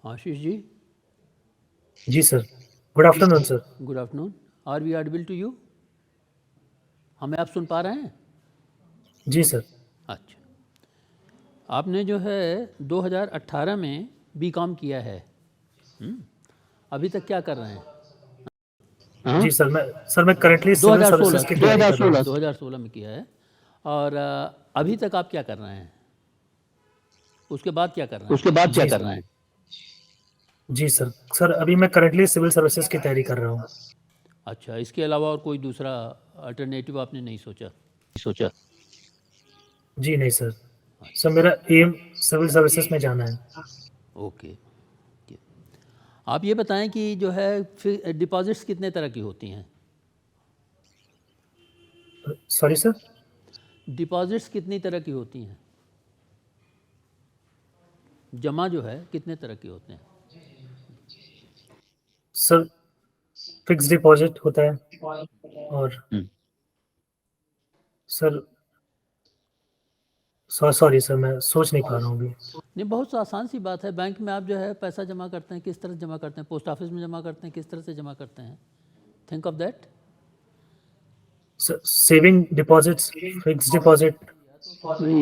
आशीष जी, जी sir, good afternoon sir. Good afternoon. Are we audible to you? हमें आप सुन पा रहे हैं? जी सर। अच्छा, आपने जो है 2018 में बीकॉम किया है। अभी तक क्या कर रहे हैं? जी सर मैं करंटली सिविल सर्विसेज की तैयारी कर रहा हूँ। 2016 में किया है। और अभी तक आप क्या कर रहे हैं? उसके बाद क्या कर रहे हैं? जी सर अभी मैं करंटली सिविल सर्विसेज की तैयारी कर रहा हूँ। अच्छा, इसके अलावा और कोई दूसरा अल्टरनेटिव आपने नहीं सोचा? जी नहीं सर मेरा एम सिविल सर्विसेज में जाना है। ओके। आप ये बताएं कि जो है डिपॉजिट्स कितने तरह की होती हैं? Sorry sir. डिपॉजिट्स कितनी तरह की होती हैं? जमा जो है कितने तरह के होते हैं? सर फिक्स डिपॉजिट होता है और सर सॉरी सर मैं सोच नहीं पा रहा हूँ अभी। नहीं, बहुत आसान सी बात है। बैंक में आप जो है पैसा जमा करते हैं, किस तरह जमा करते हैं? पोस्ट ऑफिस में जमा करते हैं, किस तरह से जमा करते हैं? Think of that. Saving deposits, fix deposit.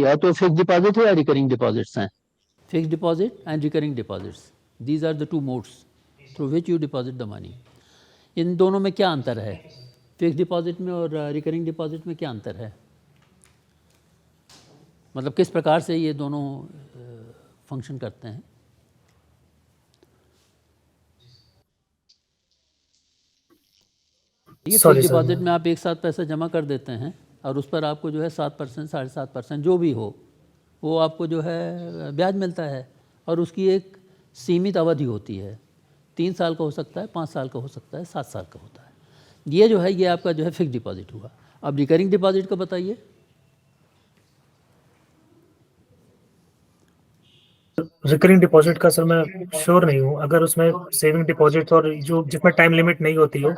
या तो फिक्स डिपॉजिट है या रिकरिंग डिपॉजिट्स हैं। Fix deposit and recurring deposits, these are the two modes through which you deposit the money. इन दोनों में क्या अंतर है? फिक्स डिपॉजिट में और रिकरिंग डिपॉजिट में क्या अंतर है? मतलब किस प्रकार से ये दोनों फंक्शन करते हैं? ये फिक्स सॉरी सर डिपॉजिट में आप एक साथ पैसा जमा कर देते हैं और उस पर आपको जो है 7%, 7.5% जो भी हो वो आपको जो है ब्याज मिलता है, और उसकी एक सीमित अवधि होती है। 3 साल का हो सकता है, 5 साल का हो सकता है, 7 साल का होता है। ये जो है ये आपका जो है फिक्स डिपॉजिट हुआ। अब रिकरिंग डिपॉजिट का बताइए। रिकरिंग डिपॉजिट का सर मैं श्योर नहीं हूँ। अगर उसमें सेविंग डिपॉजिट और जो जिसमें टाइम लिमिट नहीं होती हो,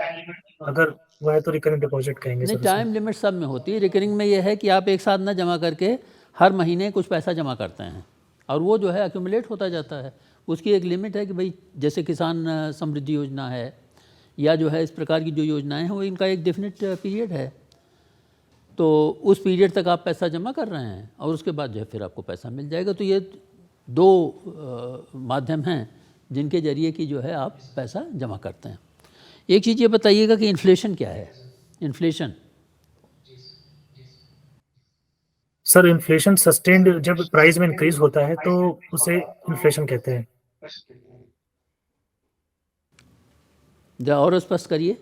अगर वह है तो रिकरिंग डिपॉजिट कहेंगे नहीं, सर उसमें। टाइम लिमिट सब में होती है। रिकरिंग में ये है कि आप एक साथ ना जमा करके हर महीने कुछ पैसा जमा करते हैं और वो जो है एक्यूमुलेट होता जाता है। उसकी एक लिमिट है कि भाई जैसे किसान समृद्धि योजना है या जो है इस प्रकार की जो योजनाएं हैं वो इनका एक डेफिनेट पीरियड है। तो उस पीरियड तक आप पैसा जमा कर रहे हैं और उसके बाद जो है फिर आपको पैसा मिल जाएगा। तो ये दो माध्यम हैं जिनके जरिए कि जो है आप पैसा जमा करते हैं। एक चीज़ ये बताइएगा कि इन्फ्लेशन क्या है? इन्फ्लेशन सर इन्फ्लेशन सस्टेन्ड जब प्राइस में इंक्रीज होता है तो उसे इन्फ्लेशन कहते हैं। जरा और स्पष्ट करिए।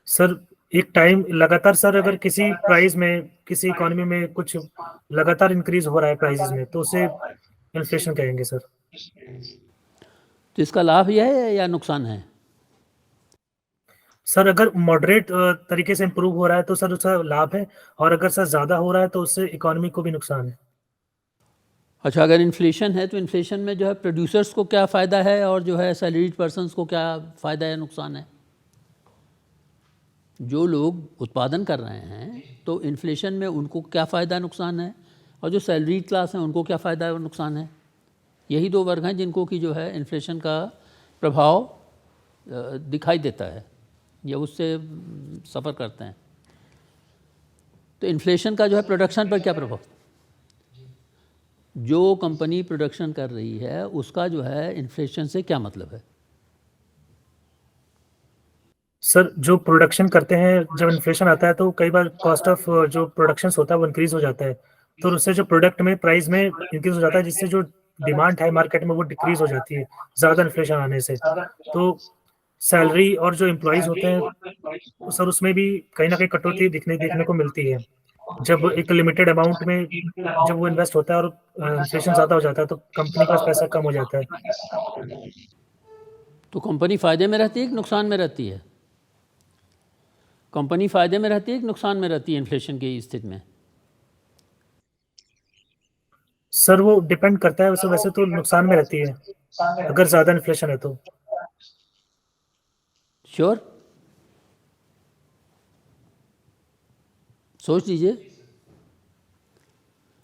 सर एक टाइम लगातार सर अगर किसी प्राइस में किसी इकोनॉमी में कुछ लगातार इंक्रीज हो रहा है प्राइसेस में तो उसे इन्फ्लेशन कहेंगे सर। तो इसका लाभ यह है या नुकसान है? सर अगर मॉडरेट तरीके से इम्प्रूव हो रहा है तो सर उसका लाभ है, और अगर सर ज़्यादा हो रहा है तो उससे इकोनॉमी को भी नुकसान है। अच्छा, अगर इन्फ्लेशन है तो इन्फ्लेशन में जो है प्रोड्यूसर्स को क्या फ़ायदा है और जो है सैलरीड पर्सनस को क्या फ़ायदा या नुकसान है? जो लोग उत्पादन कर रहे हैं तो इन्फ्लेशन में उनको क्या फ़ायदा नुकसान है, और जो सैलरीड क्लास हैं उनको क्या फ़ायदा और नुकसान है? यही दो वर्ग हैं जिनको कि जो है इन्फ्लेशन का प्रभाव दिखाई देता है या उससे सफ़र करते हैं। तो इन्फ्लेशन का जो है प्रोडक्शन पर क्या प्रभाव? जो कंपनी प्रोडक्शन कर रही है उसका जो है इन्फ्लेशन से क्या मतलब है? सर जो प्रोडक्शन करते हैं जब इन्फ्लेशन आता है तो कई बार कॉस्ट ऑफ जो प्रोडक्शन होता है वो इंक्रीज हो जाता है, तो उससे जो प्रोडक्ट में प्राइस में इंक्रीज हो जाता है जिससे जो डिमांड है मार्केट में वो डिक्रीज हो जाती है ज़्यादा इन्फ्लेशन आने से। तो सैलरी और जो एम्प्लॉयज़ होते हैं सर उसमें भी कहीं ना कहीं कटौती देखने को मिलती है। जब एक लिमिटेड अमाउंट में जब वो इन्वेस्ट होता है और इन्फ्लेशन ज़्यादा हो जाता है तो कंपनी का पैसा कम हो जाता है। तो कंपनी फ़ायदे में रहती है कि नुकसान में रहती है? कंपनी फ़ायदे में रहती है कि नुकसान में रहती है इन्फ्लेशन की स्थिति में? सर वो डिपेंड करता है, वैसे तो नुकसान में रहती है अगर ज़्यादा इन्फ्लेशन है तो। श्योर? सोच लीजिए।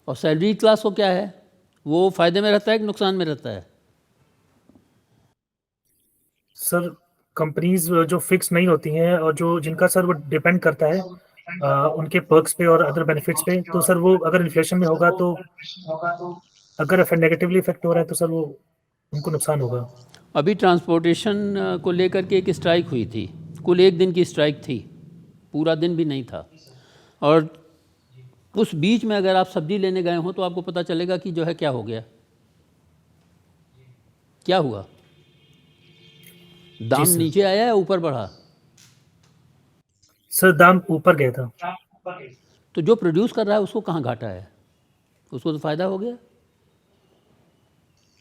और सैलरी क्लास को क्या है, वो फ़ायदे में रहता है कि नुकसान में रहता है? सर कंपनीज जो फिक्स नहीं होती हैं और जो जिनका सर वो डिपेंड करता है उनके पर्क्स पे और अदर बेनिफिट्स पे, तो सर वो अगर इन्फ्लेशन में होगा तो अगर नेगेटिवली इफेक्ट हो रहा है तो सर वो उनको नुकसान होगा। अभी ट्रांसपोर्टेशन को लेकर के एक स्ट्राइक हुई थी, कुल 1 दिन की स्ट्राइक थी, पूरा दिन भी नहीं था। और उस बीच में अगर आप सब्जी लेने गए हो तो आपको पता चलेगा कि जो है क्या हो गया, क्या हुआ, दाम सर। नीचे आया या ऊपर बढ़ा? सर दाम ऊपर गया था। तो जो प्रोड्यूस कर रहा है उसको कहाँ घाटा है? उसको तो फ़ायदा हो गया।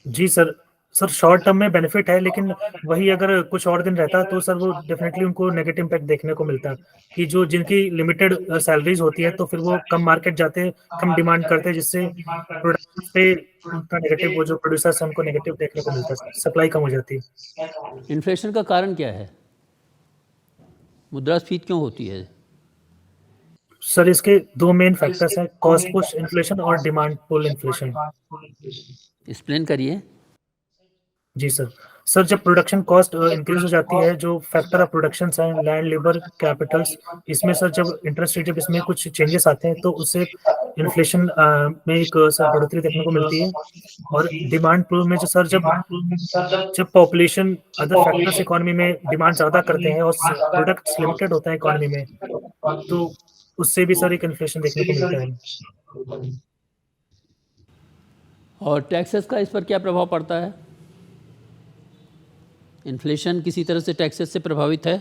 जी सर। सर शॉर्ट टर्म में बेनिफिट है, लेकिन वही अगर कुछ और दिन रहता तो सर वो डेफिनेटली उनको नेगेटिव इम्पैक्ट देखने को मिलता कि जो जिनकी लिमिटेड सैलरीज होती है तो फिर वो कम मार्केट जाते, कम डिमांड करते, जिससे प्रोडक्शन पे उनका नेगेटिव, वो जो प्रोड्यूसर्स हैं उनको नेगेटिव देखने को मिलता, सप्लाई कम हो जाती। इन्फ्लेशन का कारण क्या है? मुद्रास्फीति क्यों होती है? सर इसके दो मेन फैक्टर्स हैं, कॉस्ट पुश इन्फ्लेशन और डिमांड पुल इन्फ्लेशन। एक्सप्लेन करिए। जी सर। सर जब प्रोडक्शन कॉस्ट इंक्रीज हो जाती है, जो फैक्टर ऑफ प्रोडक्शन हैं, लैंड, लेबर, कैपिटल्स, इसमें सर जब इंटरेस्ट रेट, जब इसमें कुछ चेंजेस आते हैं तो उससे इन्फ्लेशन में एक सर बढ़ोतरी देखने को मिलती है। और डिमांड पुल में जो सर जब जब पॉपुलेशन अदर फैक्टर्स इकोनॉमी में डिमांड ज़्यादा करते हैं और प्रोडक्ट्स लिमिटेड होता है इकोनॉमी में, तो उससे भी सर एक इन्फ्लेशन देखने को मिलता है। और टैक्सेस का इस पर क्या प्रभाव पड़ता है? इन्फ्लेशन किसी तरह से टैक्सेस से प्रभावित है?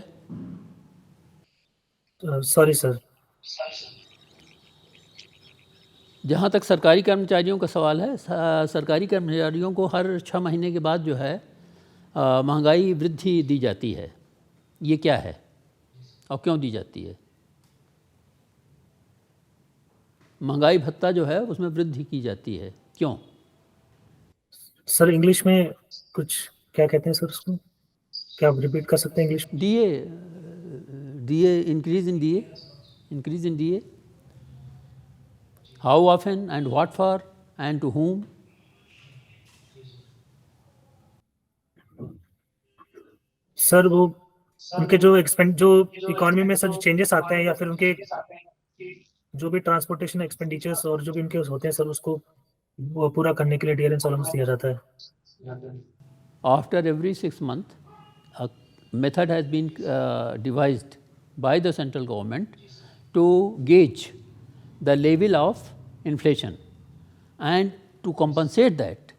Sorry sir. जहाँ तक सरकारी कर्मचारियों का सवाल है, सरकारी कर्मचारियों को हर 6 महीने के बाद जो है महंगाई वृद्धि दी जाती है। ये क्या है और क्यों दी जाती है? महंगाई भत्ता जो है उसमें वृद्धि की जाती है, क्यों? सर इंग्लिश में कुछ क्या कहते हैं सर उसको, क्या आप रिपीट कर सकते हैं इंग्लिश में? DA, increase in DA, how often and what for and to whom? Sir वो उनके जो जो इकोनॉमी में सर जो चेंजेस आते हैं, या फिर उनके जो भी ट्रांसपोर्टेशन एक्सपेंडिचर्स और जो भी उनके होते हैं सर, उसको वो पूरा करने के लिए डियरेंस अलाउंस दिया जाता है। After every 6 months, a method has been devised by the central government to gauge the level of inflation, and to compensate that,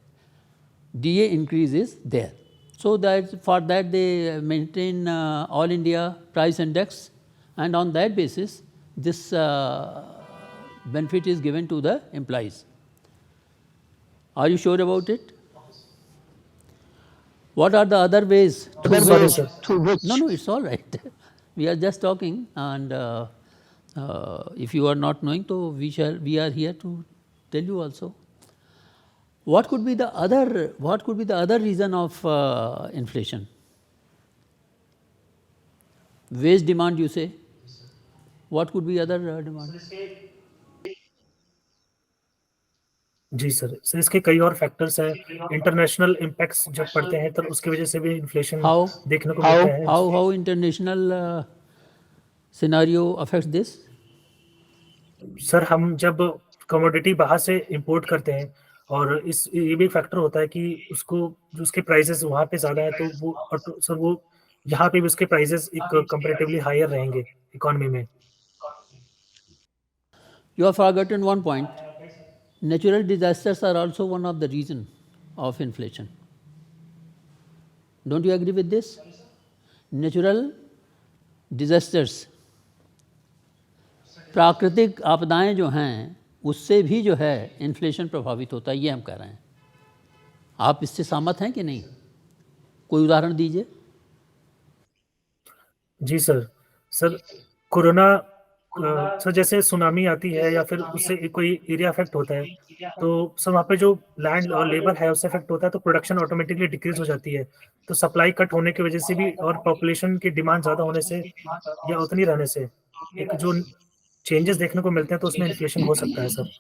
DA increase is there. So that for that they maintain all India price index, and on that basis this benefit is given to the employees. Are you sure about it? What are the other ways Sorry, sir. No, it's all right. We are just talking, and if you are not knowing, so we are here to tell you also. What could be the other reason of inflation? Wage demand, you say. What could be other demand? जी sir इसके कई और factors हैं, international impacts जब पड़ते हैं तो उसकी वजह से भी इन्फ्लेशन How? देखने को मिलता है। How international scenario affects this? Sir हम जब कमोडिटी बाहर से इंपोर्ट करते हैं, और ये भी फैक्टर होता है कि उसको जो उसके प्राइसेस वहाँ पे ज़्यादा है, तो वो सर वो यहाँ पे भी उसके प्राइसेस एक कंपैरेटिवली हायर रहेंगे इकोनॉमी में। You have forgotten one point. Natural disasters are also one of the reason of inflation. Don't you agree with this? Natural disasters, प्राकृतिक आपदाएं जो हैं उससे भी जो है इन्फ्लेशन प्रभावित होता है, ये हम कह रहे हैं। आप इससे सहमत हैं कि नहीं? कोई उदाहरण दीजिए। जी सर कोरोना सर जैसे सुनामी आती है या फिर उससे कोई एरिया अफेक्ट होता है, तो सर वहाँ पे जो लैंड और लेबर है उससे अफेक्ट होता है, तो प्रोडक्शन ऑटोमेटिकली डिक्रीज हो जाती है। तो सप्लाई कट होने की वजह से भी और पॉपुलेशन की डिमांड ज़्यादा होने से या उतनी रहने से एक जो चेंजेस देखने को मिलते हैं, तो उसमें इन्फ्लेशन हो सकता है सर।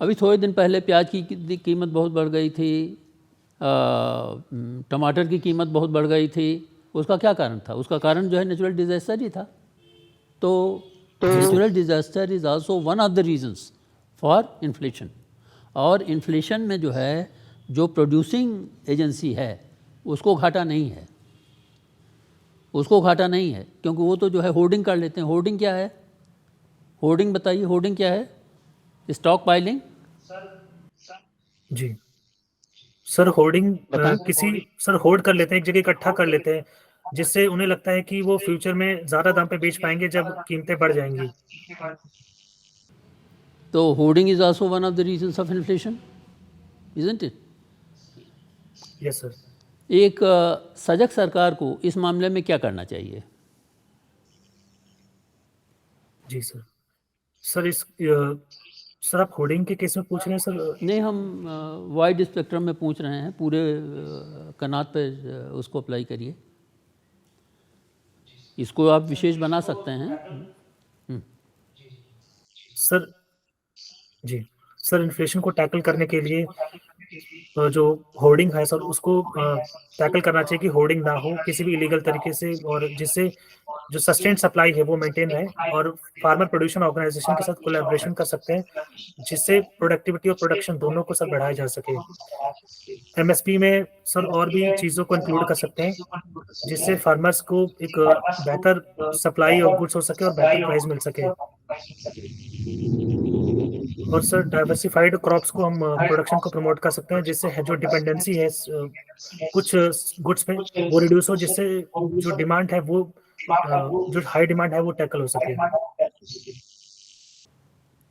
अभी थोड़े दिन पहले प्याज की कीमत बहुत बढ़ गई थी, टमाटर की कीमत बहुत बढ़ गई थी, उसका क्या कारण था? उसका कारण जो है नेचुरल डिज़ास्टर ही था। तो natural disaster is also one of the reasons for inflation. और इन्फ्लेशन में जो है, जो प्रोड्यूसिंग एजेंसी है उसको घाटा नहीं है, उसको घाटा नहीं है, क्योंकि वो तो जो है होर्डिंग कर लेते हैं। होर्डिंग क्या है? होर्डिंग बताइए, होर्डिंग क्या है? Stock piling. जी सर, होर्डिंग सर होल्ड कर लेते हैं, एक जगह इकट्ठा कर लेते हैं, जिससे उन्हें लगता है कि वो फ्यूचर में ज्यादा दाम पे बेच पाएंगे जब कीमतें बढ़ जाएंगी। तो hoarding is also one of the reasons of inflation, isn't it? Yes sir. एक सजग सरकार को इस मामले में क्या करना चाहिए? जी सर। सर सर आप होर्डिंग के केस में पूछ रहे हैं सर? नहीं, हम वाइड स्पेक्ट्रम में पूछ रहे हैं, पूरे कनात पे उसको अप्लाई करिए। इसको आप विशेष बना सकते हैं। सर जी सर, इन्फ्लेशन को टैकल करने के लिए जो होर्डिंग है सर, उसको टैकल करना चाहिए कि होर्डिंग ना हो किसी भी इलीगल तरीके से, और जिससे जो सस्टेन्ड सप्लाई है वो मेंटेन रहे, और फार्मर प्रोड्यूसर ऑर्गेनाइजेशन के साथ कोलैबोरेशन कर सकते हैं, जिससे प्रोडक्टिविटी और प्रोडक्शन दोनों को सर बढ़ाया जा सके। एमएसपी में सर और भी चीज़ों को इंक्लूड कर सकते हैं, जिससे फार्मर्स को एक बेहतर सप्लाई ऑफ गुड्स हो सके और बेहतर प्राइस मिल सके। और सर डाइवर्सिफाइड क्रॉप्स को हम प्रोडक्शन को प्रमोट कर सकते हैं, जिससे जो डिपेंडेंसी है कुछ गुड्स पे वो रिड्यूस हो, जिससे जो डिमांड है वो जो हाई डिमांड है वो टैकल हो सके।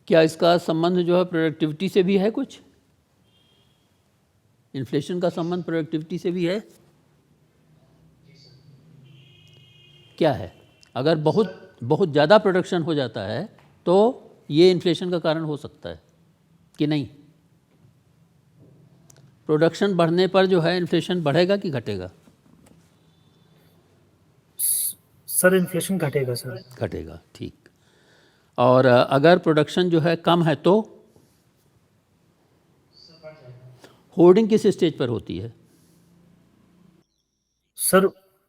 क्या इसका संबंध जो है प्रोडक्टिविटी से भी है? कुछ इन्फ्लेशन का संबंध प्रोडक्टिविटी से भी है? क्या है? अगर बहुत बहुत ज़्यादा प्रोडक्शन हो जाता है तो ये इन्फ्लेशन का कारण हो सकता है कि नहीं? प्रोडक्शन बढ़ने पर जो है इन्फ्लेशन बढ़ेगा कि घटेगा? सर इन्फ्लेशन घटेगा सर। घटेगा, ठीक। और अगर प्रोडक्शन जो है कम है तो होर्डिंग किस स्टेज पर होती है? सर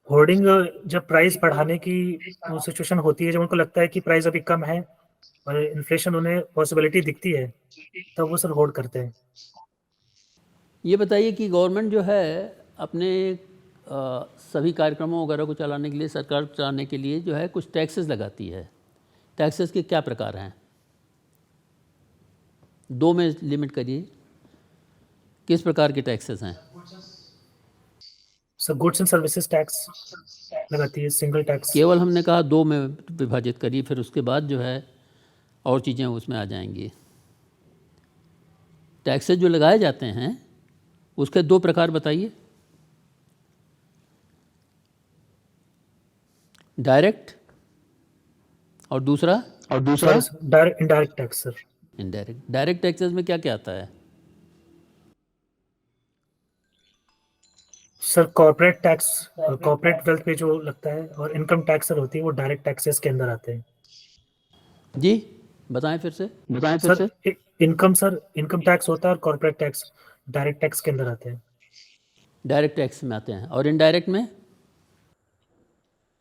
होर्डिंग जब प्राइस बढ़ाने की सिचुएशन होती है, जब उनको लगता है कि प्राइस अभी कम है और इन्फ्लेशन उन्हें पॉसिबिलिटी दिखती है, तब वो सर होल्ड करते हैं। ये बताइए कि गवर्नमेंट जो है अपने सभी कार्यक्रमों वगैरह को चलाने के लिए, सरकार चलाने के लिए जो है कुछ टैक्सेस लगाती है। टैक्सेस के क्या प्रकार हैं? दो में लिमिट करिए। किस प्रकार के टैक्सेस हैं? Sir goods and services tax लगाती है, सिंगल टैक्स। केवल हमने कहा दो में विभाजित करिए, फिर उसके बाद जो है और चीज़ें उसमें आ जाएंगी। टैक्सेस जो लगाए जाते हैं उसके दो प्रकार बताइए। डायरेक्ट और दूसरा direct indirect tax sir. Indirect. Direct taxes में क्या क्या आता है? Sir corporate tax, corporate wealth पे जो लगता है, और इनकम टैक्स सर होती है, वो डायरेक्ट टैक्सेस के अंदर आते हैं। जी बताएं फिर से। सर इनकम टैक्स होता है और कॉर्पोरेट टैक्स डायरेक्ट टैक्स के अंदर आते हैं। डायरेक्ट टैक्स में आते हैं। और इनडायरेक्ट में?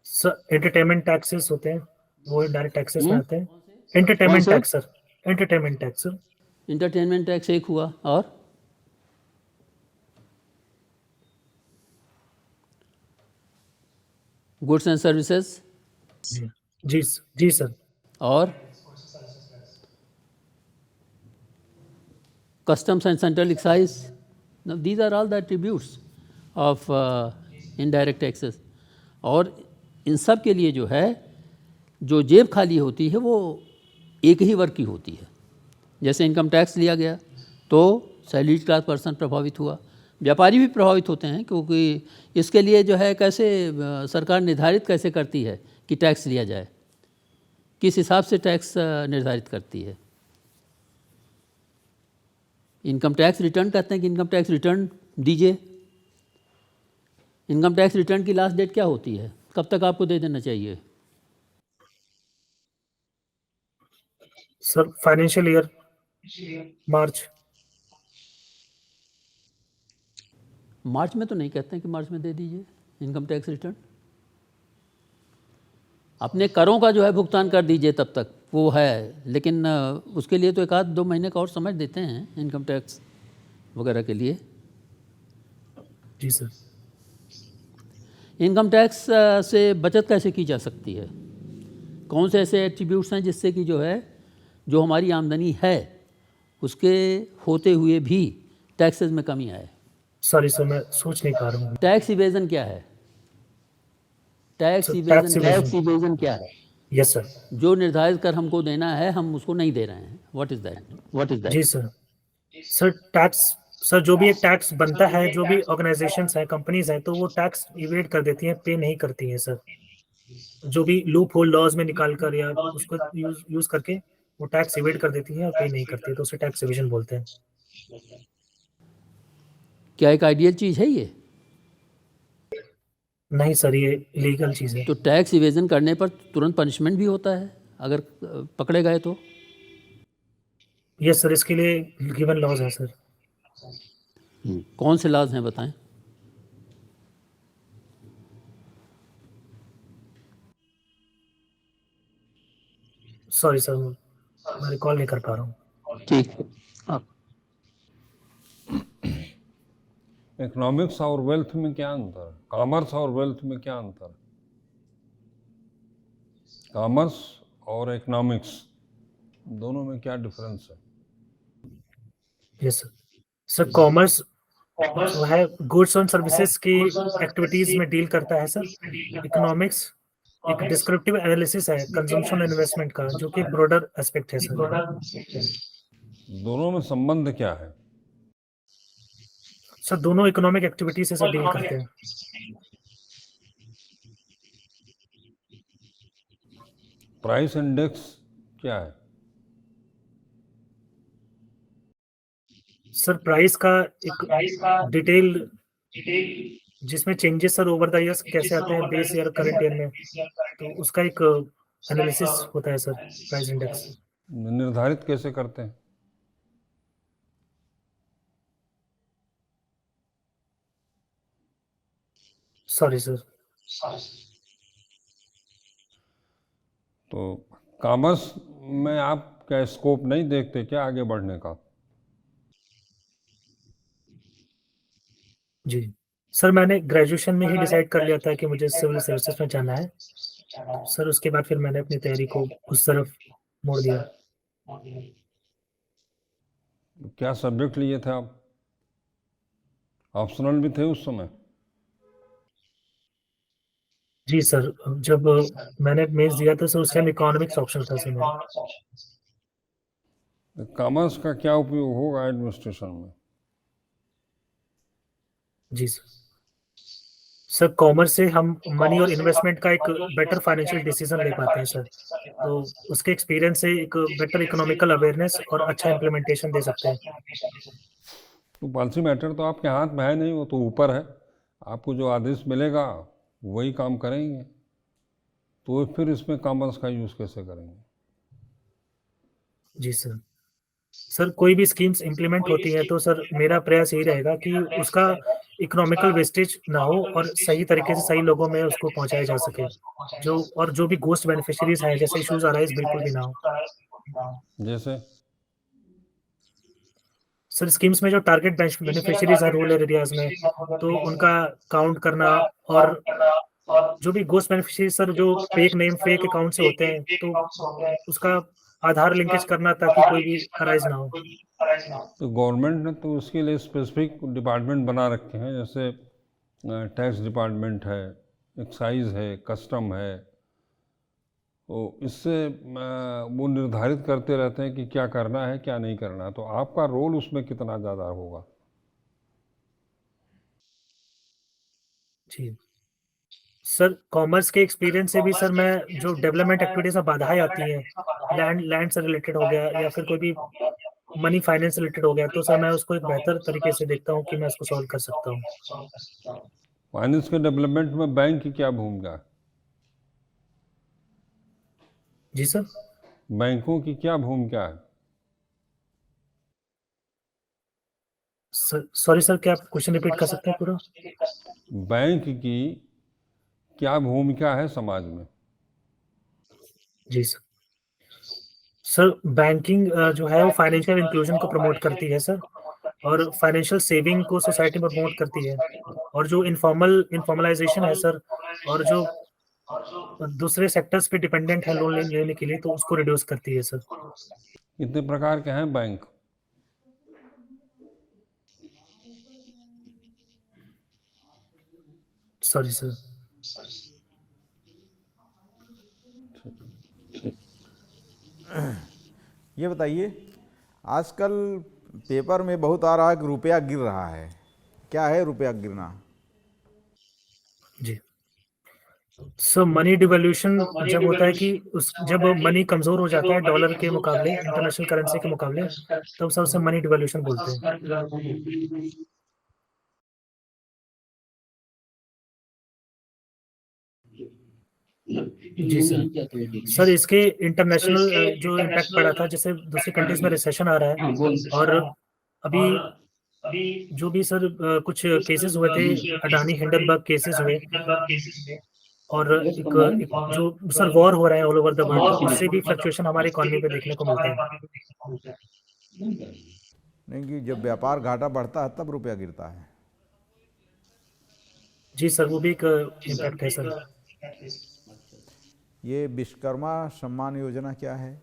सर एंटरटेनमेंट टैक्सेस होते हैं, वो डायरेक्ट टैक्सेस में आते हैं। Entertainment tax sir, entertainment tax sir. Entertainment tax एक हुआ, और गुड्स एंड सर्विसेज? जी जी सर। और customs and central excise? Now these are all the attributes of indirect taxes. और इन सब के लिए जो है, जो जेब खाली होती है वो एक ही वर्ग की होती है। जैसे इनकम टैक्स लिया गया तो सैलरीड क्लास पर्सन प्रभावित हुआ, व्यापारी भी प्रभावित होते हैं, क्योंकि इसके लिए जो है कैसे सरकार निर्धारित कैसे करती है कि टैक्स लिया जाए, किस हिसाब से टैक्स निर्धारित करती है। इनकम टैक्स रिटर्न कहते हैं कि इनकम टैक्स रिटर्न दीजिए। इनकम टैक्स रिटर्न की लास्ट डेट क्या होती है? कब तक आपको दे देना चाहिए? Sir financial year March. मार्च में तो नहीं कहते हैं कि मार्च में दे दीजिए इनकम टैक्स रिटर्न, अपने करों का जो है भुगतान कर दीजिए तब तक वो है, लेकिन उसके लिए तो 1-2 महीने का और समय देते हैं इनकम टैक्स वगैरह के लिए। जी सर। इनकम टैक्स से बचत कैसे की जा सकती है? कौन से ऐसे एट्रीब्यूट्स हैं जिससे कि जो है जो हमारी आमदनी है उसके होते हुए भी टैक्सेस में कमी आए? सॉरी सर, मैं सोच नहीं पा रहा हूँ। टैक्स इवेजन क्या है? टैक्स टैक्स इवेजन क्या है? Yes sir. जो निर्धारित कर हमको देना है हम उसको नहीं दे रहे हैं। What is that? जी सर। सर टैक्स, सर जो भी एक टैक्स बनता है, जो भी ऑर्गेनाइजेशंस है, कंपनीज हैं, तो वो टैक्स इवेड कर देती हैं, पे नहीं करती हैं सर। जो भी लूप होल लॉज में निकाल कर या उसको यूज करके वो टैक्स इवेड कर देती हैं और पे नहीं करती है, तो उसे टैक्स इवेजन बोलते हैं। क्या एक आइडियल चीज़ है ये? नहीं सर, ये लीगल चीज है। तो टैक्स इवेजन करने पर तुरंत पनिशमेंट भी होता है अगर पकड़े गए तो? यस सर, इसके लिए गिवन लॉज है सर। कौन से लॉज हैं बताएं? सॉरी सर, मैं रिकॉल नहीं कर पा रहा हूँ। ठीक है। आप इकोनॉमिक्स और वेल्थ में क्या अंतर है? कॉमर्स और वेल्थ में क्या अंतर है? कॉमर्स और इकोनॉमिक्स दोनों में क्या डिफरेंस है? Yes sir. सर कॉमर्स जो है गुड्स और सर्विसेज की एक्टिविटीज में डील करता है सर। इकोनॉमिक्स एक डिस्क्रिप्टिव एनालिसिस है कंजम्पशन इन्वेस्टमेंट का, जो कि ब्रॉडर एस्पेक्ट है सर। दोनों में संबंध क्या है? सर दोनों इकोनॉमिक एक्टिविटी से सर डील करते हैं। प्राइस इंडेक्स क्या है? सर प्राइस का एक डिटेल जिसमें changes sir over the years कैसे आते हैं बेस ईयर करंट ईयर में, तो उसका एक एनालिसिस होता है सर प्राइस इंडेक्स। निर्धारित कैसे करते हैं? Sorry sir. तो कॉमर्स में आप क्या स्कोप नहीं देखते क्या आगे बढ़ने का? जी सर, मैंने ग्रेजुएशन में ही डिसाइड कर लिया था कि मुझे सिविल सर्विसेज में जाना है, तो सर उसके बाद फिर मैंने अपनी तैयारी को उस तरफ मोड़ दिया। क्या सब्जेक्ट लिए थे आप? ऑप्शनल भी थे उस समय? जी सर, जब मैंने मेंस दिया था सर उस टाइम इकोनॉमिक्स ऑप्शन था सर मेरा। कॉमर्स का क्या उपयोग होगा एडमिनिस्ट्रेशन में? जी सर। सर कॉमर्स से हम मनी और इन्वेस्टमेंट का एक बेटर फाइनेंशियल डिसीजन ले पाते हैं सर, तो उसके एक्सपीरियंस से एक बेटर इकोनॉमिकल अवेयरनेस और अच्छा इम्प्लीमेंटेशन दे सकते हैं। तो पॉलिसी मैटर तो आपके हाथ में है नहीं, वो तो ऊपर है। आपको जो आदेश मिलेगा वही काम करेंगे, तो फिर इसमें कॉमर्स का यूज़ कैसे करेंगे? जी सर। सर कोई भी स्कीम्स इम्प्लीमेंट होती है तो सर मेरा प्रयास यही रहेगा कि उसका इकोनॉमिकल वेस्टेज ना हो और सही तरीके से सही लोगों में उसको पहुंचाया जा सके, जो भी गोस्ट बेनिफिशियरीज हैं जैसे इश्यूज अराइज बिल्कुल भी ना हो। जैसे सर स्कीम्स में जो टारगेट बेनिफिशियरीज हैं रूरल एरियाज में, तो उनका काउंट करना, और जो भी गोस्ट बेनिफिशियरी सर जो फेक नेम फेक अकाउंट से होते हैं, तो उसका आधार लिंकेज करना ताकि कोई भी अराइज ना हो। तो गवर्नमेंट ने तो उसके लिए स्पेसिफिक डिपार्टमेंट बना रखे हैं, जैसे टैक्स डिपार्टमेंट है, एक्साइज है, कस्टम है। तो इससे वो निर्धारित करते रहते हैं कि क्या करना है क्या नहीं करना है। तो आपका रोल उसमें कितना ज़्यादा होगा? जी सर, कॉमर्स के एक्सपीरियंस से भी सर मैं जो डेवलपमेंट एक्टिविटीज में बाधाएं आती हैं, लैंड लैंड से रिलेटेड हो गया या फिर कोई भी मनी फाइनेंस से रिलेटेड हो गया, तो सर मैं उसको एक बेहतर तरीके से देखता हूँ कि मैं उसको सॉल्व कर सकता हूँ। फाइनेंस के डेवलपमेंट में बैंक की क्या भूमिका है? जी सर। बैंकों की क्या भूमिका है? सॉरी सर, क्या आप क्वेश्चन रिपीट कर सकते हैं पूरा? बैंक की क्या भूमिका है समाज में? जी सर। सर बैंकिंग जो है वो फाइनेंशियल इंक्लूजन को प्रमोट करती है सर, और फाइनेंशियल सेविंग को सोसाइटी में प्रमोट करती है, और जो इनफॉर्मलाइजेशन है सर, और जो दूसरे सेक्टर्स पे डिपेंडेंट है लोन लेने के लिए, तो उसको रिड्यूस करती है सर। कितने प्रकार के हैं बैंक? Sorry sir. ये बताइए, आजकल पेपर में बहुत आ रहा है कि रुपया गिर रहा है। क्या है रुपया गिरना? जी सर, मनी डिवैल्यूशन जब होता है कि जब मनी कमजोर हो जाता है डॉलर के मुकाबले, इंटरनेशनल करेंसी के मुकाबले, तब सर उसे मनी डिवैल्यूशन बोलते हैं। जी सर। सर इसके इंटरनेशनल जो इम्पैक्ट पड़ा था, जैसे दूसरी कंट्रीज में रिसेशन आ रहा है, और अभी जो भी सर कुछ केसेस हुए थे, अडानी हिंडनबर्ग केसेस हुए, और एक जो सर वॉर हो रहा है ऑल ओवर द वर्ल्ड, तो उससे भी फ्लक्चुएशन हमारी इकोनॉमी पे देखने को मिलते हैं। नहीं, कि जब व्यापार घाटा बढ़ता है तब रुपया गिरता है। जी सर, वो भी एक इम्पैक्ट है सर। ये विश्वकर्मा सम्मान योजना क्या है?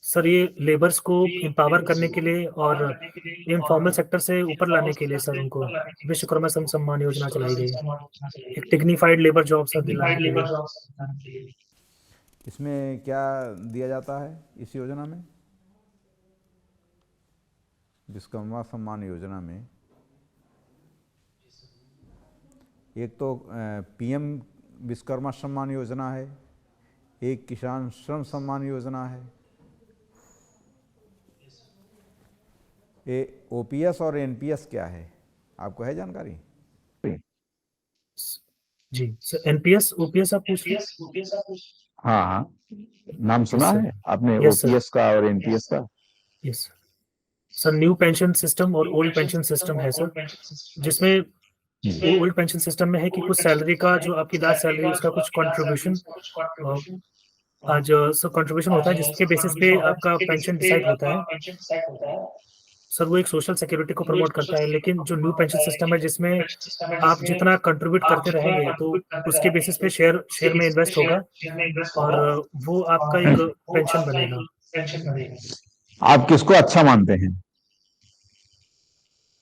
सर ये लेबर्स को एम्पावर करने के लिए और इनफॉर्मल सेक्टर से ऊपर लाने के लिए सर उनको विश्वकर्मा सम्मान योजना चलाई गई है, एक डिग्निफाइड लेबर जॉब सर दिलाने के लिए। इसमें क्या दिया जाता है इस योजना में? विश्वकर्मा सम्मान योजना में एक तो पीएम विश्वकर्मा सम्मान योजना है, एक किसान श्रम सम्मान योजना है, ये ओपीएस और एनपीएस क्या है, आपको है जानकारी? जी सर, एनपीएस ओपीएस आप पूछ रहे हैं? हाँ हाँ, नाम सुना सर। है आपने यस सर। ओपीएस का और एनपीएस का? Yes sir, new pension system और ओल्ड पेंशन सिस्टम है सर, जिसमें ओल्ड पेंशन सिस्टम में है कि कुछ सैलरी का जो आपकी लास्ट सैलरी उसका कुछ कंट्रीब्यूशन आज सर कंट्रीब्यूशन होता है, जिसके बेसिस पे आपका पेंशन डिसाइड होता है सर। वो एक सोशल सिक्योरिटी को प्रमोट करता है, लेकिन जो न्यू पेंशन सिस्टम है जिसमें आप जितना कंट्रीब्यूट करते रहेंगे तो उसके बेसिस पे शेयर में इन्वेस्ट होगा, और वो आपका एक पेंशन बनेगा। आप किसको अच्छा मानते हैं?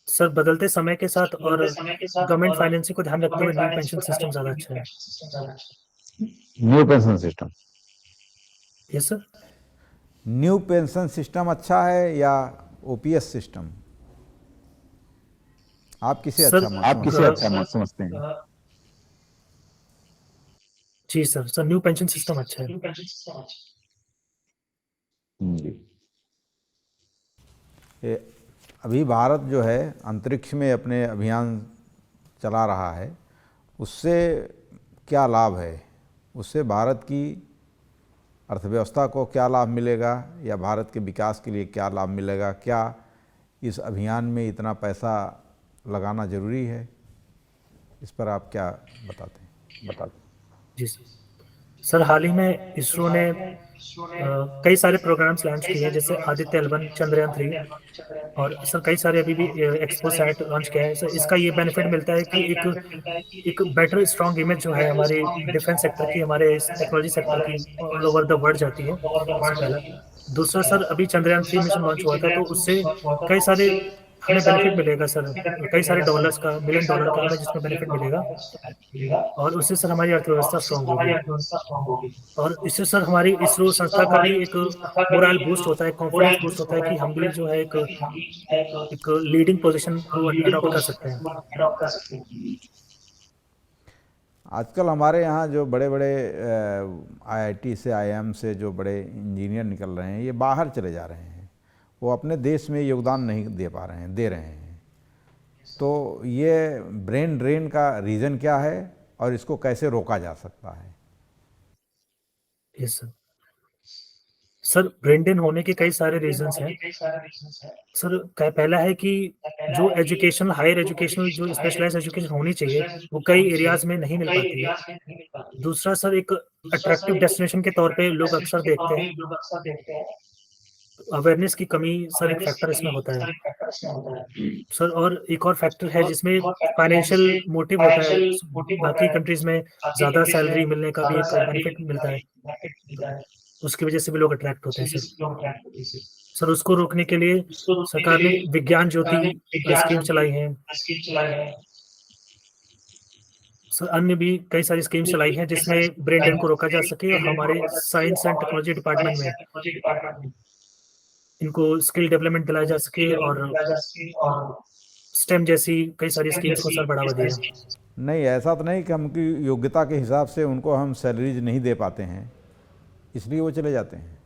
सर बदलते समय के साथ और गवर्नमेंट फाइनेंसिंग को ध्यान रखते हुए न्यू पेंशन सिस्टम ज्यादा अच्छा है। New pension system. Yes sir. New pension system अच्छा है या ओपीएस सिस्टम? आप किसे सर, अच्छा आप किसे अच्छा समझते हैं? जी सर न्यू पेंशन सिस्टम अच्छा है। जी। ये अभी भारत जो है अंतरिक्ष में अपने अभियान चला रहा है, उससे क्या लाभ है? उससे भारत की अर्थव्यवस्था को क्या लाभ मिलेगा, या भारत के विकास के लिए क्या लाभ मिलेगा? क्या इस अभियान में इतना पैसा लगाना जरूरी है? इस पर आप क्या बताते हैं? जी सर, हाल ही में इसरो ने कई सारे प्रोग्राम्स लॉन्च किए हैं, जैसे आदित्य L1, चंद्रयान 3, और सर कई सारे अभी भी एक्सपोसैट लॉन्च किया है सर। इसका ये बेनिफिट मिलता है कि एक बेटर स्ट्रॉन्ग इमेज जो है हमारे डिफेंस सेक्टर की, हमारे टेक्नोलॉजी सेक्टर की ऑल ओवर द वर्ल्ड जाती है, सबसे पहला। दूसरा सर, अभी चंद्रयान 3 मिशन लॉन्च हुआ था, तो उससे कई सारे हमें बेनिफिट मिलेगा सर, कई सारे डॉलर्स का, $1 मिलियन का हमें जिसमें बेनिफिट मिलेगा, और उससे सर हमारी अर्थव्यवस्था स्ट्रांग होगी, और इससे सर हमारी इसरो संस्था का भी एक मोरल बूस्ट होता है, कॉन्फिडेंस बूस्ट होता है कि हम भी जो है एक लीडिंग पोजीशन को अडॉप्ट कर सकते हैं। आजकल हमारे यहाँ जो बड़े बड़े आईआईटी से, आईआईएम से जो बड़े इंजीनियर निकल रहे हैं, ये बाहर चले जा रहे हैं, वो अपने देश में योगदान नहीं दे पा रहे हैं, दे रहे हैं। तो ये ब्रेन ड्रेन का रीज़न क्या है और इसको कैसे रोका जा सकता है? यस सर ब्रेन ड्रेन होने के कई सारे रीजंस हैं सर। पहला है कि जो एजुकेशन हायर एजुकेशनल जो स्पेशलाइज्ड एजुकेशन होनी चाहिए वो कई एरियाज में नहीं मिल पाती है। दूसरा सर एक अट्रैक्टिव डेस्टिनेशन के तौर पे लोग अक्सर देखते हैं। अवेयरनेस की कमी सर एक फैक्टर इसमें होता है सर। और एक और फैक्टर है जिसमें फाइनेंशियल मोटिव होता है। बाकी कंट्रीज में ज़्यादा सैलरी मिलने का भी एक बेनिफिट मिलता है, उसकी वजह से भी लोग अट्रैक्ट होते हैं सर। सर उसको रोकने के लिए सरकार ने विज्ञान ज्योति स्कीम चलाई है सर। अन्य भी कई सारी स्कीम चलाई हैं जिसमें ब्रेन ड्रेन को रोका जा सके और हमारे साइंस एंड टेक्नोलॉजी डिपार्टमेंट में इनको स्किल डेवलपमेंट दिलाया जा सके और स्टेम जैसी कई सारी स्कीम्स को सर बढ़ावा दिया। नहीं, ऐसा तो नहीं कि हम उनकी योग्यता के हिसाब से उनको हम सैलरीज नहीं दे पाते हैं इसलिए वो चले जाते हैं।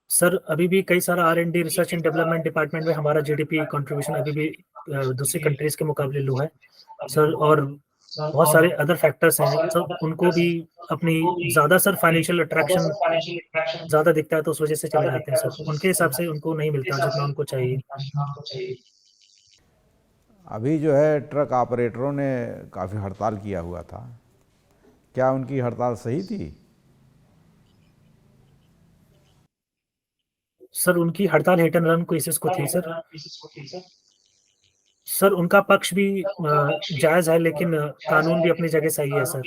सर अभी भी कई सारा R&D research and development department में हमारा GDP कंट्रीब्यूशन अभी भी दूसरी कंट्रीज के मुकाबले लो है सर। और बहुत सारे अदर फैक्टर्स हैं सर, उनको भी अपनी ज़्यादा सर फाइनेंशियल अट्रैक्शन ज़्यादा दिखता है तो उस वजह से चले जाते हैं सर। उनके हिसाब से उनको नहीं मिलता जितना उनको चाहिए। अभी जो है ट्रक ऑपरेटरों ने काफ़ी हड़ताल किया हुआ था, क्या उनकी हड़ताल सही थी? सर उनकी हड़ताल हिट एंड रन केसेस को थी सर। सर उनका पक्ष भी जायज़ है लेकिन कानून भी अपनी जगह सही है सर।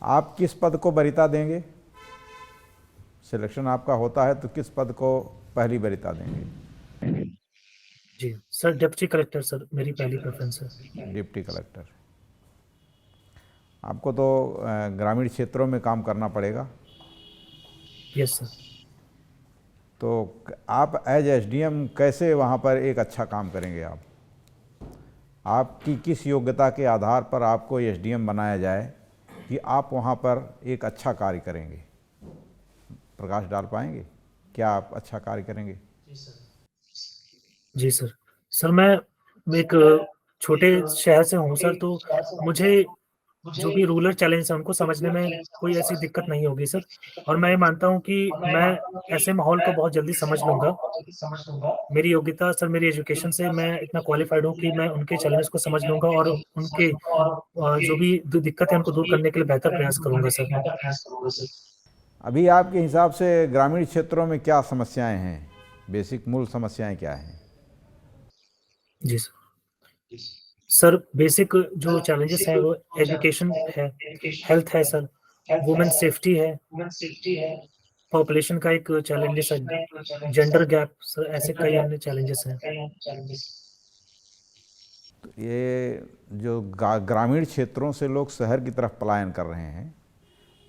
आप किस पद को वरीयता देंगे? सिलेक्शन आपका होता है तो किस पद को पहली वरीयता देंगे? जी सर डिप्टी कलेक्टर सर मेरी पहली प्रेफरेंस है। Deputy collector. आपको तो ग्रामीण क्षेत्रों में काम करना पड़ेगा। Yes sir. तो आप एज SDM कैसे वहाँ पर एक अच्छा काम करेंगे? आपकी किस योग्यता के आधार पर आपको SDM बनाया जाए कि आप वहाँ पर एक अच्छा कार्य करेंगे? प्रकाश डाल पाएंगे क्या आप अच्छा कार्य करेंगे? जी सर। सर मैं एक छोटे शहर से हूँ सर, तो मुझे जो भी रूरल चैलेंज है उनको समझने में कोई ऐसी दिक्कत नहीं होगी सर। और मैं ये मानता हूँ कि मैं ऐसे माहौल को बहुत जल्दी समझ लूँगा। मेरी योग्यता सर मेरी एजुकेशन से मैं इतना क्वालिफाइड हूँ कि मैं उनके चैलेंज को समझ लूँगा और उनके जो भी दिक्कत है उनको दूर करने के लिए बेहतर प्रयास करूँगा सर। अभी आपके हिसाब से ग्रामीण क्षेत्रों में क्या समस्याएं हैं? बेसिक मूल समस्याएं क्या हैं? जी सर। सर बेसिक जो चैलेंजेस हैं वो एजुकेशन है, हेल्थ है सर, वुमेन सेफ्टी है, पॉपुलेशन का एक चैलेंजेस है, जेंडर गैप सर, ऐसे कई अन्य चैलेंजेस हैं। तो ये जो ग्रामीण क्षेत्रों से लोग शहर की तरफ पलायन कर रहे हैं,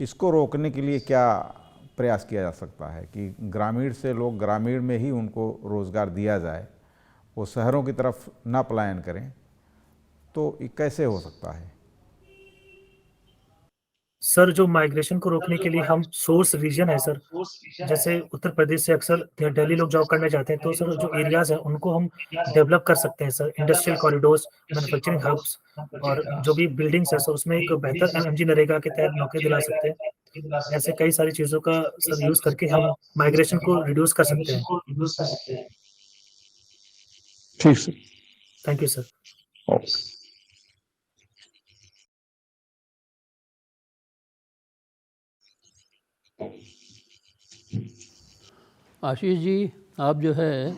इसको रोकने के लिए क्या प्रयास किया जा सकता है कि ग्रामीण से लोग ग्रामीण में ही उनको रोज़गार दिया जाए, वो शहरों की तरफ ना पलायन करें, तो ये कैसे हो सकता है? सर जो माइग्रेशन को रोकने के लिए हम सोर्स रीजन है सर, जैसे उत्तर प्रदेश से अक्सर दिल्ली लोग जॉब करने जाते हैं, तो सर जो एरियाज हैं उनको हम डेवलप कर सकते हैं sir, industrial corridors, manufacturing hubs और जो भी बिल्डिंग्स है सर उसमें एक बेहतर MMG नरेगा के तहत नौकरी दिला सकते हैं। ऐसे कई सारी चीज़ों का सर यूज़ करके हम माइग्रेशन को रिड्यूस कर सकते हैं। ठीक sir. Thank you sir. Okay. Ashish ji, आप जो है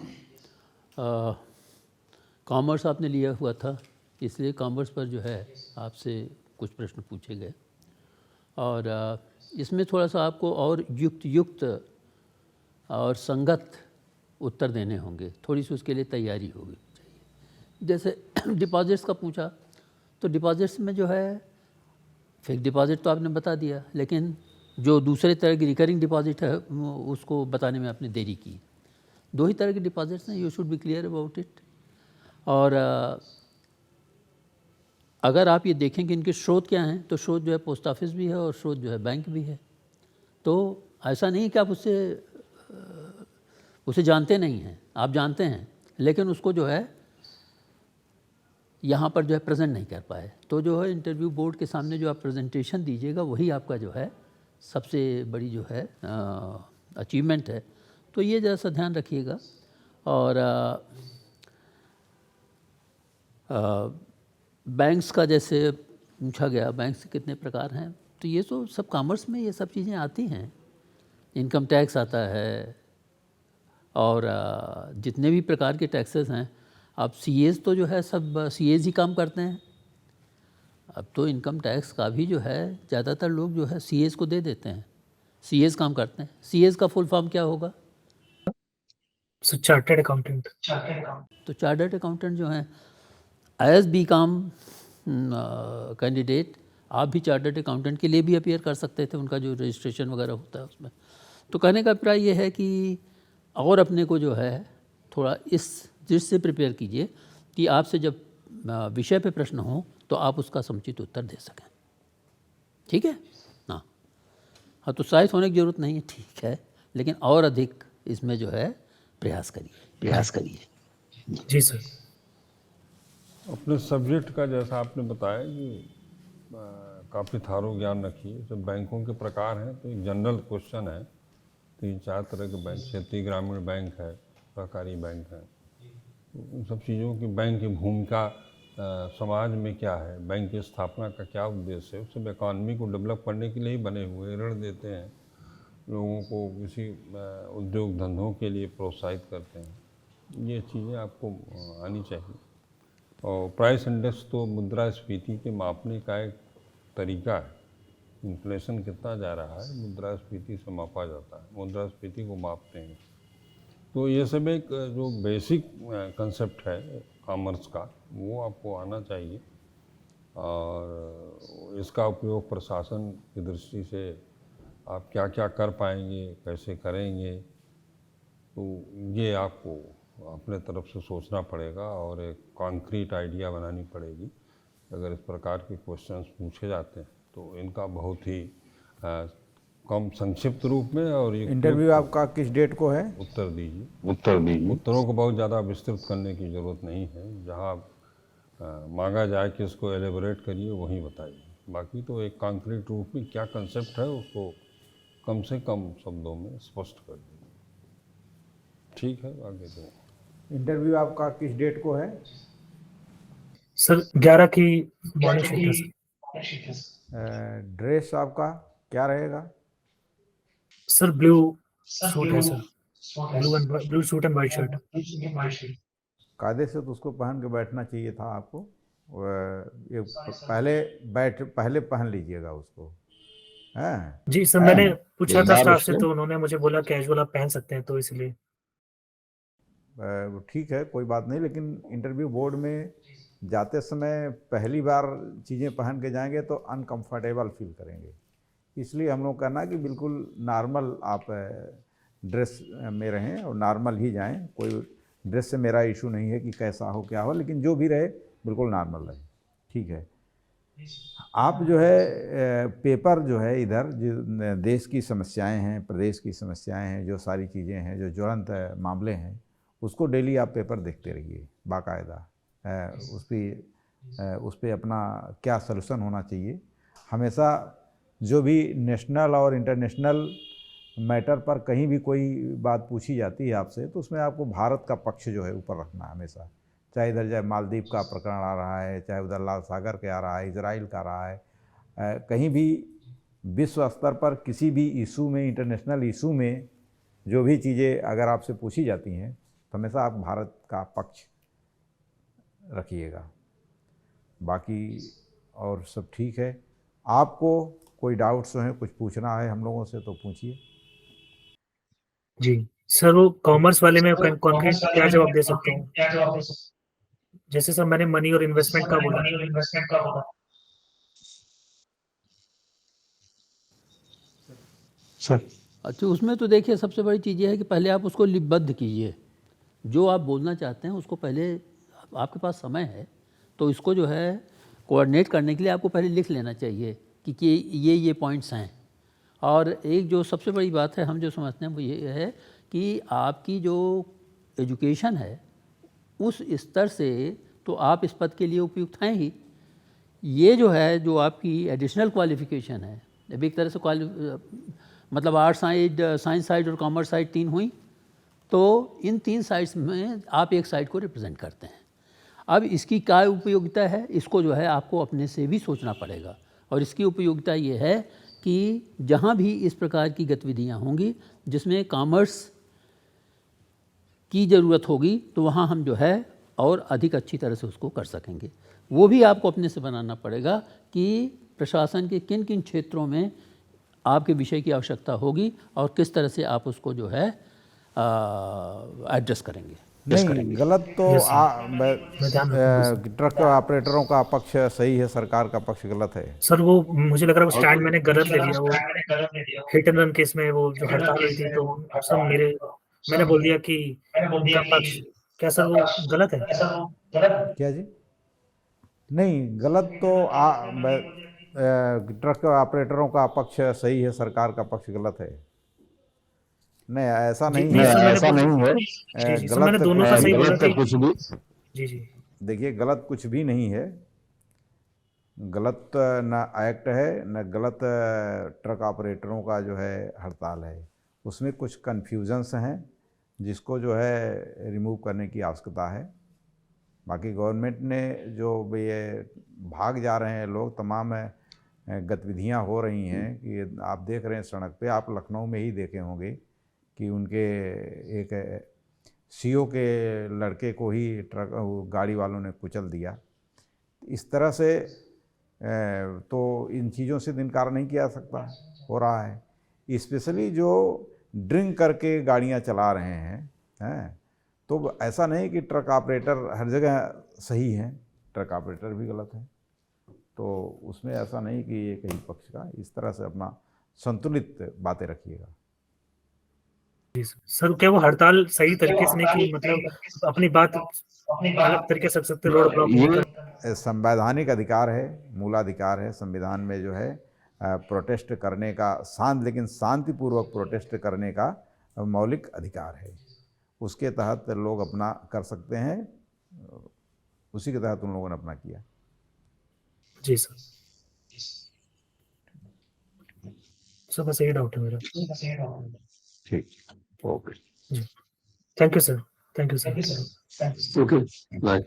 कॉमर्स आपने लिया हुआ था, इसलिए कॉमर्स पर जो है आपसे कुछ प्रश्न पूछे गए और इसमें थोड़ा सा आपको और युक्त और संगत उत्तर देने होंगे, थोड़ी सी उसके लिए तैयारी होगी चाहिए। जैसे डिपॉजिट्स का पूछा, तो डिपॉजिट्स में जो है फिक्स डिपॉजिट तो आपने बता दिया, लेकिन जो दूसरे तरह की रिकरिंग डिपॉजिट है उसको बताने में आपने देरी की। दो ही तरह के डिपॉजिट्स हैं, you should be clear about it. और अगर आप ये देखें कि इनके स्रोत क्या हैं, तो स्रोत जो है पोस्ट ऑफिस भी है और स्रोत जो है बैंक भी है। तो ऐसा नहीं कि आप उसे जानते नहीं हैं, आप जानते हैं, लेकिन उसको जो है यहाँ पर जो है प्रेजेंट नहीं कर पाए। तो जो है इंटरव्यू बोर्ड के सामने जो आप प्रेजेंटेशन दीजिएगा वही आपका जो है सबसे बड़ी जो है अचीवमेंट है। तो ये ज़रा सा ध्यान रखिएगा। और बैंक्स का जैसे पूछा गया, बैंक्स कितने प्रकार हैं, तो ये तो सब कॉमर्स में ये सब चीज़ें आती हैं। इनकम टैक्स आता है और जितने भी प्रकार के टैक्सेस हैं। अब सीएस तो जो है सब सीएस ही काम करते हैं। अब तो इनकम टैक्स का भी जो है ज़्यादातर लोग जो है सीएस को दे देते हैं, सीएस काम करते हैं। सीएस का फुल फॉर्म क्या होगा? Chartered accountant. तो चार्टर्ड अकाउंटेंट जो हैं एज बी कॉम कैंडिडेट आप भी चार्टर्ड अकाउंटेंट के लिए भी अपीयर कर सकते थे, उनका जो रजिस्ट्रेशन वगैरह होता है उसमें। तो कहने का अभिप्राय ये है कि और अपने को जो है थोड़ा इस दृष्टि से प्रिपेयर कीजिए कि आपसे जब विषय पे प्रश्न हो तो आप उसका समुचित उत्तर दे सकें। ठीक है ना? हाँ, तो उत्साहित होने की ज़रूरत नहीं है, ठीक है, लेकिन और अधिक इसमें जो है प्रयास करिए। जी सर। अपने सब्जेक्ट का जैसा आपने बताया कि काफ़ी थारो ज्ञान रखिए। जब बैंकों के प्रकार हैं तो एक जनरल क्वेश्चन है, 3-4 तरह के बैंक, क्षेत्रीय ग्रामीण बैंक है, सहकारी बैंक है। उन सब चीज़ों की बैंक की भूमिका समाज में क्या है, बैंक की स्थापना का क्या उद्देश्य है, सब इकॉनमी को डेवलप करने के लिए ही बने हुए, ऋण देते हैं लोगों को, किसी उद्योग धंधों के लिए प्रोत्साहित करते हैं। ये चीज़ें आपको आनी चाहिए। और प्राइस इंडेक्स तो मुद्रास्फीति के मापने का एक तरीका है। इन्फ्लेशन कितना जा रहा है मुद्रास्फीति से मापा जाता है, मुद्रास्फीति को मापते हैं। तो ये सब एक जो बेसिक कंसेप्ट है कॉमर्स का वो आपको आना चाहिए। और इसका उपयोग प्रशासन की दृष्टि से आप क्या क्या कर पाएंगे, कैसे करेंगे, तो ये आपको अपने तरफ से सोचना पड़ेगा और एक कॉन्क्रीट आइडिया बनानी पड़ेगी। अगर इस प्रकार के क्वेश्चंस पूछे जाते हैं तो इनका बहुत ही कम संक्षिप्त रूप में और इंटरव्यू आपका किस डेट को है? उत्तर दीजिए। उत्तरों को बहुत ज़्यादा विस्तृत करने की ज़रूरत नहीं है। जहाँ मांगा जाए कि इसको एलेबोरेट करिए वहीं बताइए। बाकी तो एक कॉन्क्रीट रूप में क्या कंसेप्ट है उसको कम से कम शब्दों में स्पष्ट कर दीजिए। ठीक है, आगे तो इंटरव्यू आपका किस डेट को है? सर 11 की मॉर्निंग शिफ्ट है। ड्रेस आपका क्या रहेगा? सर ब्लू सूट है sir, blue suit and white shirt. कायदे से तो उसको पहन के बैठना चाहिए था आपको। ये पहले पहन लीजिएगा उसको। हैं? जी सर, मैंने पूछा था स्टाफ से तो उन्होंने मुझे बोला कैजुअल आप पहन सकते हैं, तो इसलिए ठीक है, कोई बात नहीं। लेकिन इंटरव्यू बोर्ड में जाते समय पहली बार चीज़ें पहन के जाएंगे तो अनकंफर्टेबल फील करेंगे। इसलिए हम लोग कहना कि बिल्कुल नॉर्मल आप ड्रेस में रहें और नॉर्मल ही जाएं। कोई ड्रेस से मेरा इशू नहीं है कि कैसा हो क्या हो, लेकिन जो भी रहे बिल्कुल नॉर्मल रहे। ठीक है। आप जो है पेपर जो है इधर जो देश की समस्याएं हैं, प्रदेश की समस्याएं हैं, जो सारी चीज़ें हैं, जो ज्वलंत मामले हैं, उसको डेली आप पेपर देखते रहिए बाकायदा। उस पर अपना क्या सलूशन होना चाहिए। हमेशा जो भी नेशनल और इंटरनेशनल मैटर पर कहीं भी कोई बात पूछी जाती है आपसे, तो उसमें आपको भारत का पक्ष जो है ऊपर रखना है हमेशा। चाहे इधर चाहे मालदीव का प्रकरण आ रहा है, चाहे उधर लाल सागर के आ रहा है, इजराइल का आ रहा है, कहीं भी विश्व स्तर पर किसी भी इशू में, इंटरनेशनल इशू में जो भी चीज़ें अगर आपसे पूछी जाती हैं तो हमेशा आप भारत का पक्ष रखिएगा। बाकी और सब ठीक है। आपको कोई डाउट्स हैं, कुछ पूछना है हम लोगों से तो पूछिए। जी सर, वो कॉमर्स वाले में कॉन्क्रीट क्या जवाब दे सकता हूँ? जैसे सर मैंने मनी और इन्वेस्टमेंट का बोला। सर अच्छा, उसमें तो देखिए सबसे बड़ी चीज़ ये है कि पहले आप उसको लिपिबद्ध कीजिए। जो आप बोलना चाहते हैं उसको पहले, आपके पास समय है तो इसको जो है कोऑर्डिनेट करने के लिए आपको पहले लिख लेना चाहिए कि ये पॉइंट्स हैं। और एक जो सबसे बड़ी बात है हम जो समझते हैं वो ये है कि आपकी जो एजुकेशन है उस स्तर से तो आप इस पद के लिए उपयुक्त हैं ही। ये जो है, जो आपकी एडिशनल क्वालिफिकेशन है, अभी एक तरह से मतलब आर्ट साइड, साइंस साइड और कॉमर्स साइड 3 हुई, तो इन 3 साइड्स में आप एक साइड को रिप्रेजेंट करते हैं। अब इसकी क्या उपयोगिता है, इसको जो है आपको अपने से भी सोचना पड़ेगा। और इसकी उपयोगिता ये है कि जहाँ भी इस प्रकार की गतिविधियाँ होंगी जिसमें कॉमर्स की ज़रूरत होगी, तो वहाँ हम जो है और अधिक अच्छी तरह से उसको कर सकेंगे। वो भी आपको अपने से बनाना पड़ेगा कि प्रशासन के किन किन क्षेत्रों में आपके विषय की आवश्यकता होगी और किस तरह से आप उसको जो है एड्रेस करेंगे। नहीं, गलत तो ट्रक ऑपरेटरों का पक्ष सही है, सरकार का पक्ष गलत है। सर वो मुझे लग रहा है वो स्टैंड मैंने गलत ले लिया। वो हिट एंड रन केस में वो जो हड़ताल हुई थी, तो सर मैंने बोल दिया कि उनका पक्ष, क्या सर वो गलत है? क्या जी? नहीं, गलत तो ट्रक ऑपरेटरों का पक्ष सही है, सरकार का पक्ष गलत है। नहीं, ऐसा नहीं नहीं, है। सर, ऐसा नहीं है। जी, सर, मैंने दोनों का सही बोला गलत कि कुछ भी जी। देखिए, गलत कुछ भी नहीं है। गलत न एक्ट है, न गलत ट्रक ऑपरेटरों का जो है हड़ताल है। उसमें कुछ कन्फ्यूजन्स हैं जिसको जो है रिमूव करने की आवश्यकता है। बाकी गवर्नमेंट ने जो ये भाग जा रहे हैं लोग, तमाम गतिविधियां हो रही हैं कि आप देख रहे हैं सड़क पे, आप लखनऊ में ही देखे होंगे कि उनके एक सीओ के लड़के को ही ट्रक गाड़ी वालों ने कुचल दिया। इस तरह से तो इन चीज़ों से इनकार नहीं किया जा सकता, हो रहा है। स्पेशली जो ड्रिंक करके गाड़ियां चला रहे हैं, तो ऐसा नहीं कि ट्रक ऑपरेटर हर जगह सही हैं, ट्रक ऑपरेटर भी गलत हैं। तो उसमें ऐसा नहीं कि ये कहीं पक्ष का, इस तरह से अपना संतुलित बातें रखिएगा। सर क्या वो हड़ताल सही तरीके से नहीं की, मतलब अपनी बात अलग तरीके से रख सकते, रोड ब्लॉक नहीं कर? संवैधानिक अधिकार है, मूलाधिकार है संविधान में जो है प्रोटेस्ट करने का, लेकिन शांतिपूर्वक प्रोटेस्ट करने का मौलिक अधिकार है। उसके तहत लोग अपना कर सकते हैं, उसी के तहत उन लोगों ने अपना किया। जी सर, बस यही डाउट है मेरा। ठीक, okay thank you sir. Okay bye.